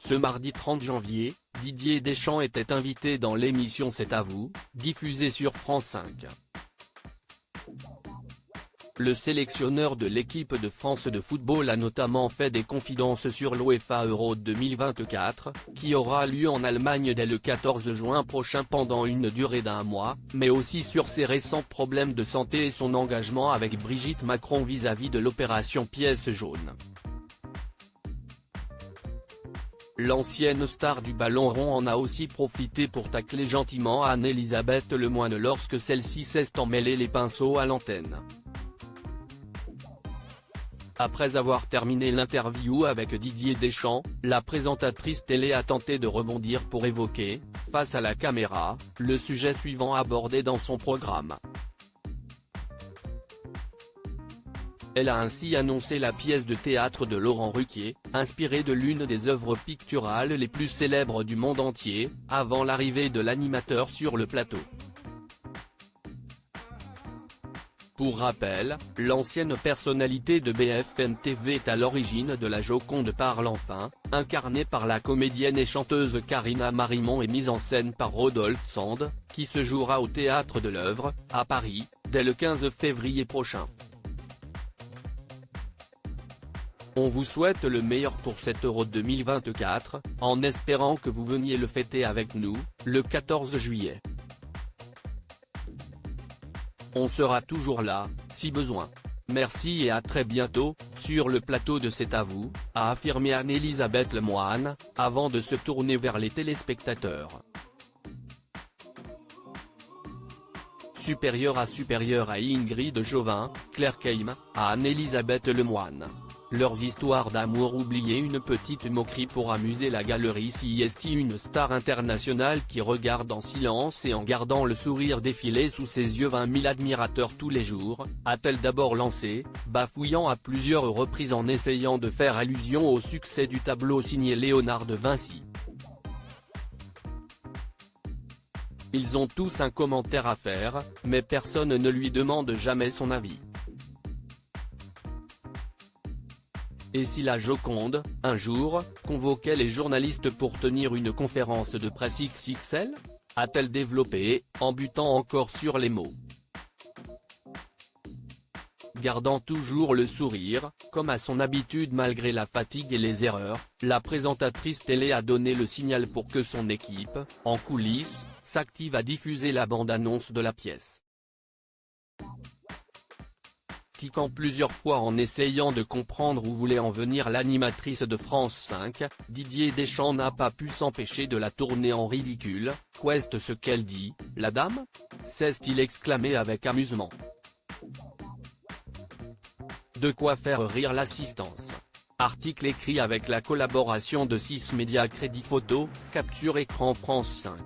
Ce mardi 30 janvier, Didier Deschamps était invité dans l'émission C'est à vous, diffusée sur France 5. Le sélectionneur de l'équipe de France de football a notamment fait des confidences sur l'UEFA Euro 2024, qui aura lieu en Allemagne dès le 14 juin prochain pendant une durée d'1 mois, mais aussi sur ses récents problèmes de santé et son engagement avec Brigitte Macron vis-à-vis de l'opération Pièce jaune. L'ancienne star du ballon rond en a aussi profité pour tacler gentiment Anne-Elisabeth Lemoine lorsque celle-ci s'est emmêlé les pinceaux à l'antenne. Après avoir terminé l'interview avec Didier Deschamps, la présentatrice télé a tenté de rebondir pour évoquer, face à la caméra, le sujet suivant abordé dans son programme. Elle a ainsi annoncé la pièce de théâtre de Laurent Ruquier, inspirée de l'une des œuvres picturales les plus célèbres du monde entier, avant l'arrivée de l'animateur sur le plateau. Pour rappel, l'ancienne personnalité de BFM TV est à l'origine de la Joconde parle enfin, incarnée par la comédienne et chanteuse Karina Marimon et mise en scène par Rodolphe Sand, qui se jouera au Théâtre de l'Œuvre, à Paris, dès le 15 février prochain. On vous souhaite le meilleur pour cet Euro 2024, en espérant que vous veniez le fêter avec nous, le 14 juillet. On sera toujours là, si besoin. Merci et à très bientôt, sur le plateau de C'est à vous, a affirmé Anne-Elisabeth Lemoine, avant de se tourner vers les téléspectateurs. Supérieure à Ingrid Jovin, Claire Keim, à Anne-Elisabeth Lemoine. Leurs histoires d'amour oubliées, une petite moquerie pour amuser la galerie. Si est une star internationale qui regarde en silence et en gardant le sourire défiler sous ses yeux 20 000 admirateurs tous les jours, a-t-elle d'abord lancé, bafouillant à plusieurs reprises en essayant de faire allusion au succès du tableau signé Léonard de Vinci. Ils ont tous un commentaire à faire, mais personne ne lui demande jamais son avis. Et si la Joconde, un jour, convoquait les journalistes pour tenir une conférence de presse XXL ? A-t-elle développé, en butant encore sur les mots. Gardant toujours le sourire, comme à son habitude malgré la fatigue et les erreurs, la présentatrice télé a donné le signal pour que son équipe, en coulisses, s'active à diffuser la bande-annonce de la pièce. Tiquant plusieurs fois en essayant de comprendre où voulait en venir l'animatrice de France 5, Didier Deschamps n'a pas pu s'empêcher de la tourner en ridicule. « Qu'est-ce ce qu'elle dit, la dame ?» s'est-il exclamé avec amusement. De quoi faire rire l'assistance. Article écrit avec la collaboration de 6 médias Crédit Photo, Capture Écran France 5.